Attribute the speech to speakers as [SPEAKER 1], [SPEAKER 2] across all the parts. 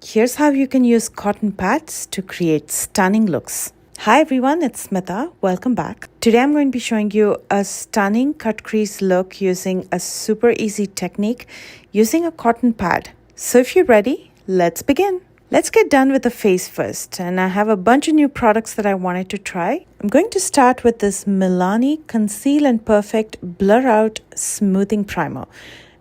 [SPEAKER 1] Here's how you can use cotton pads to create stunning looks. Hi everyone, it's Smitha. Welcome back. Today I'm going to be showing you a stunning cut crease look using a super easy technique using a cotton pad. So if you're ready, let's begin. Let's get done with the face first, and I have a bunch of new products that I wanted to try. I'm going to start with this Milani Conceal and Perfect Blur Out Smoothing Primer.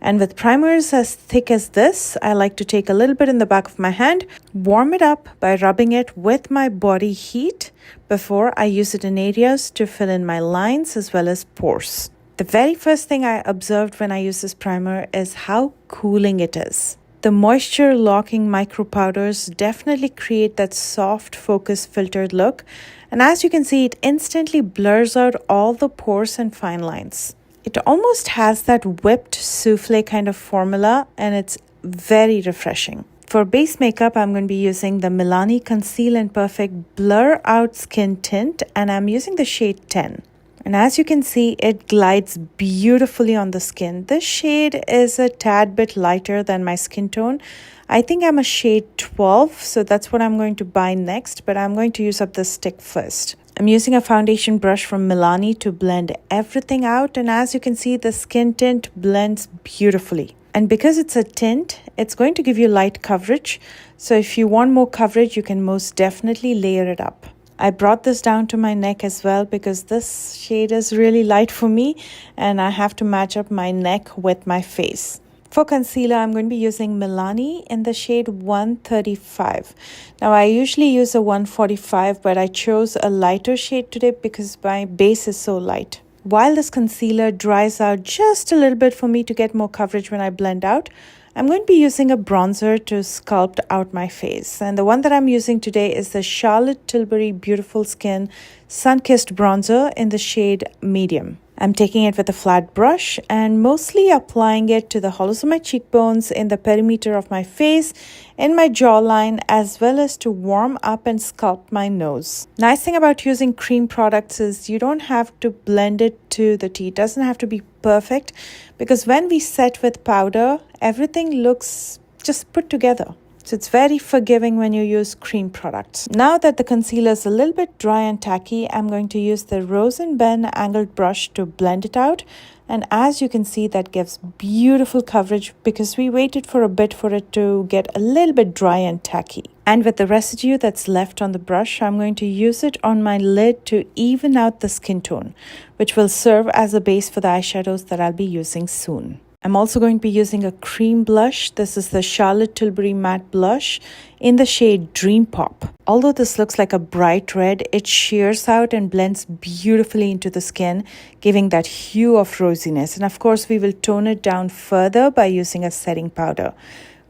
[SPEAKER 1] And with primers as thick as this, I like to take a little bit in the back of my hand, warm it up by rubbing it with my body heat before I use it in areas to fill in my lines as well as pores. The very first thing I observed when I use this primer is how cooling it is. The moisture locking micro powders definitely create that soft focus filtered look, and as you can see, it instantly blurs out all the pores and fine lines. It almost has that whipped souffle kind of formula, and it's very refreshing. For base makeup, I'm going to be using the Milani Conceal and Perfect Blur Out Skin Tint, and I'm using the shade 10. And as you can see, it glides beautifully on the skin. This shade is a tad bit lighter than my skin tone. I think I'm a shade 12, so that's what I'm going to buy next, but I'm going to use up this stick first. I'm using a foundation brush from Milani to blend everything out, and as you can see, the skin tint blends beautifully. And because it's a tint, it's going to give you light coverage, so if you want more coverage, you can most definitely layer it up. I brought this down to my neck as well because this shade is really light for me and I have to match up my neck with my face. For concealer, I'm going to be using Milani in the shade 135. Now, I usually use a 145, but I chose a lighter shade today because my base is so light. While this concealer dries out just a little bit for me to get more coverage when I blend out, I'm going to be using a bronzer to sculpt out my face. And the one that I'm using today is the Charlotte Tilbury Beautiful Skin Sun-Kissed Bronzer in the shade Medium. I'm taking it with a flat brush and mostly applying it to the hollows of my cheekbones, in the perimeter of my face, in my jawline, as well as to warm up and sculpt my nose. Nice thing about using cream products is you don't have to blend it to the T. It doesn't have to be perfect because when we set with powder, everything looks just put together. So it's very forgiving when you use cream products. Now that the concealer is a little bit dry and tacky, I'm going to use the Rose & Ben angled brush to blend it out. And as you can see, that gives beautiful coverage because we waited for a bit for it to get a little bit dry and tacky. And with the residue that's left on the brush, I'm going to use it on my lid to even out the skin tone, which will serve as a base for the eyeshadows that I'll be using soon. I'm also going to be using a cream blush. This is the Charlotte Tilbury Matte Blush in the shade Dream Pop. Although this looks like a bright red, it shears out and blends beautifully into the skin, giving that hue of rosiness. And of course, we will tone it down further by using a setting powder,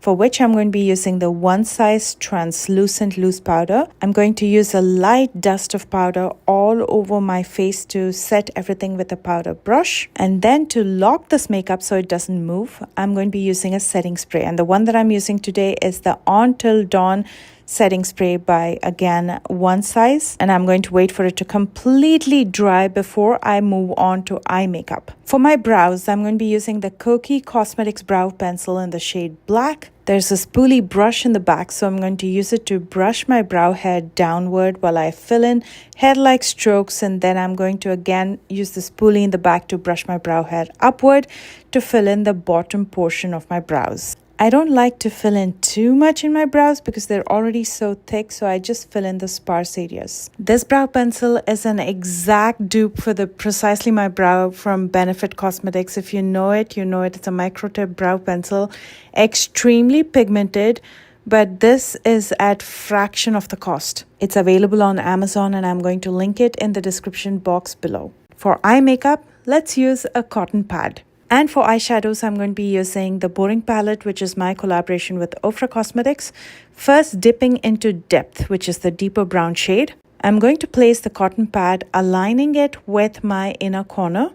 [SPEAKER 1] for which I'm going to be using the One Size Translucent Loose Powder. I'm going to use a light dust of powder all over my face to set everything with a powder brush. And then to lock this makeup so it doesn't move, I'm going to be using a setting spray. And the one that I'm using today is the On Till Dawn setting spray by, again, One Size, and I'm going to wait for it to completely dry before I move on to eye makeup. For my brows, I'm going to be using the Kokie Cosmetics Brow Pencil in the shade Black. There's a spoolie brush in the back, so I'm going to use it to brush my brow hair downward while I fill in hair-like strokes, and then I'm going to again use the spoolie in the back to brush my brow hair upward to fill in the bottom portion of my brows. I don't like to fill in too much in my brows because they're already so thick, so I just fill in the sparse areas. This brow pencil is an exact dupe for the Precisely My Brow from Benefit Cosmetics. If you know it, you know it. It's a micro tip brow pencil, extremely pigmented, but this is at fraction of the cost. It's available on Amazon and I'm going to link it in the description box below. For eye makeup, let's use a cotton pad. And for eyeshadows, I'm going to be using the Boring palette, which is my collaboration with Ofra Cosmetics. First, dipping into Depth, which is the deeper brown shade. I'm going to place the cotton pad, aligning it with my inner corner.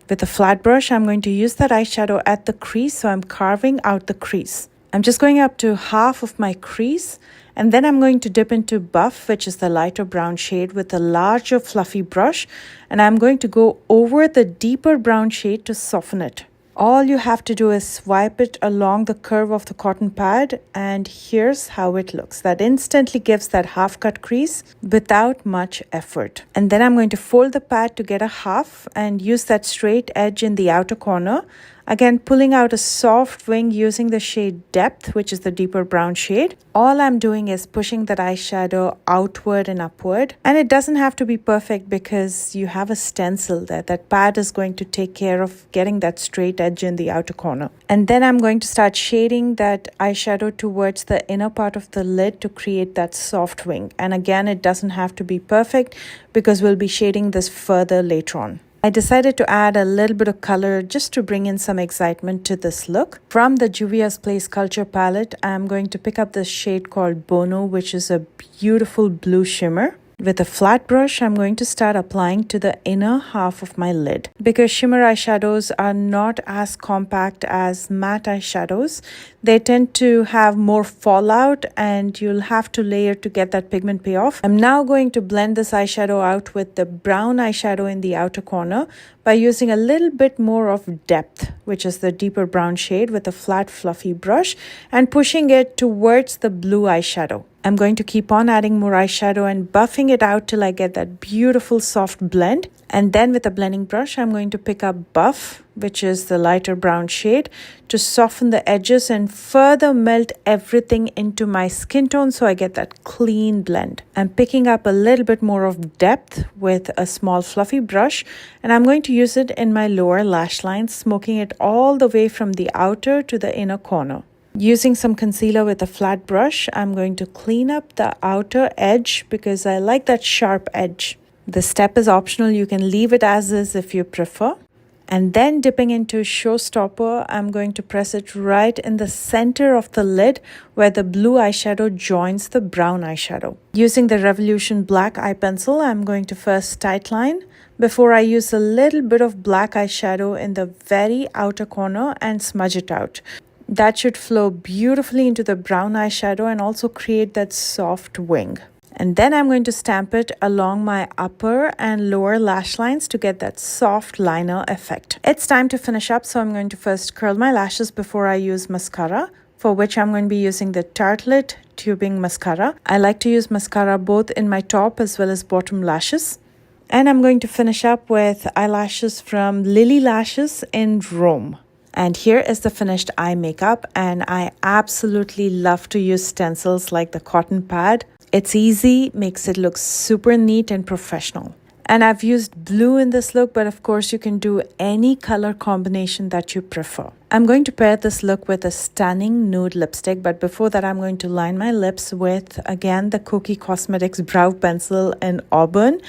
[SPEAKER 1] With a flat brush, I'm going to use that eyeshadow at the crease, so I'm carving out the crease. I'm just going up to half of my crease, and then I'm going to dip into Buff, which is the lighter brown shade, with a larger fluffy brush, and I'm going to go over the deeper brown shade to soften it. All you have to do is swipe it along the curve of the cotton pad, and here's how it looks. That instantly gives that half cut crease without much effort. And then I'm going to fold the pad to get a half and use that straight edge in the outer corner. Again, pulling out a soft wing using the shade Depth, which is the deeper brown shade. All I'm doing is pushing that eyeshadow outward and upward. And it doesn't have to be perfect because you have a stencil there. That pad is going to take care of getting that straight edge in the outer corner. And then I'm going to start shading that eyeshadow towards the inner part of the lid to create that soft wing. And again, it doesn't have to be perfect because we'll be shading this further later on. I decided to add a little bit of color just to bring in some excitement to this look. From the Juvia's Place Culture palette, I'm going to pick up this shade called Bono, which is a beautiful blue shimmer. With a flat brush, I'm going to start applying to the inner half of my lid. Because shimmer eyeshadows are not as compact as matte eyeshadows, they tend to have more fallout and you'll have to layer to get that pigment payoff. I'm now going to blend this eyeshadow out with the brown eyeshadow in the outer corner by using a little bit more of Depth, which is the deeper brown shade, with a flat fluffy brush and pushing it towards the blue eyeshadow. I'm going to keep on adding more eyeshadow and buffing it out till I get that beautiful soft blend. And then with a blending brush, I'm going to pick up Buff, which is the lighter brown shade, to soften the edges and further melt everything into my skin tone so I get that clean blend. I'm picking up a little bit more of Depth with a small fluffy brush, and I'm going to use it in my lower lash line, smoking it all the way from the outer to the inner corner. Using some concealer with a flat brush, I'm going to clean up the outer edge because I like that sharp edge. This step is optional. You can leave it as is if you prefer. And then dipping into Showstopper, I'm going to press it right in the center of the lid where the blue eyeshadow joins the brown eyeshadow. Using the Revolution black eye pencil, I'm going to first tightline before I use a little bit of black eyeshadow in the very outer corner and smudge it out. That should flow beautifully into the brown eyeshadow and also create that soft wing. And then I'm going to stamp it along my upper and lower lash lines to get that soft liner effect. It's time to finish up, so I'm going to first curl my lashes before I use mascara, for which I'm going to be using the Tartelette Tubing Mascara. I like to use mascara both in my top as well as bottom lashes. And I'm going to finish up with eyelashes from Lily Lashes in Rome. And here is the finished eye makeup, and I absolutely love to use stencils like the cotton pad. It's easy, makes it look super neat and professional. And I've used blue in this look, but of course you can do any color combination that you prefer. I'm going to pair this look with a stunning nude lipstick, but before that I'm going to line my lips with, again, the Cookie Cosmetics Brow Pencil in Auburn.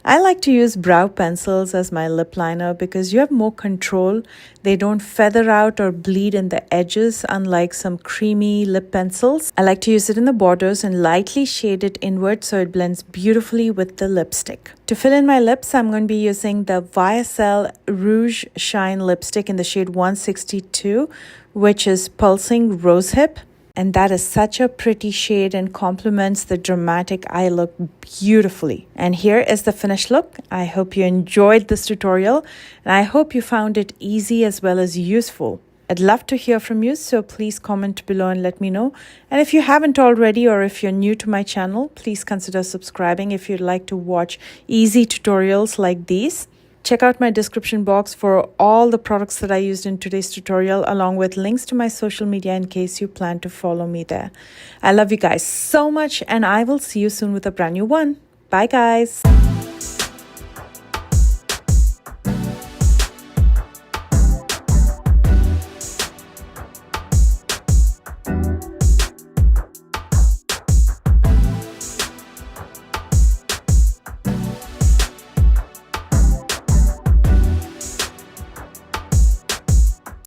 [SPEAKER 1] I like to use brow pencils as my lip liner because you have more control. They don't feather out or bleed in the edges, unlike some creamy lip pencils. I like to use it in the borders and lightly shade it inward so it blends beautifully with the lipstick. To fill in my lips, I'm going to be using the YSL Rouge Shine lipstick in the shade 162, which is Pulsing Rosehip. And that is such a pretty shade and complements the dramatic eye look beautifully. And here is the finished look. I hope you enjoyed this tutorial and I hope you found it easy as well as useful. I'd love to hear from you, so please comment below and let me know. And if you haven't already, or if you're new to my channel, please consider subscribing if you'd like to watch easy tutorials like these. Check out my description box for all the products that I used in today's tutorial, along with links to my social media in case you plan to follow me there. I love you guys so much, and I will see you soon with a brand new one. Bye guys.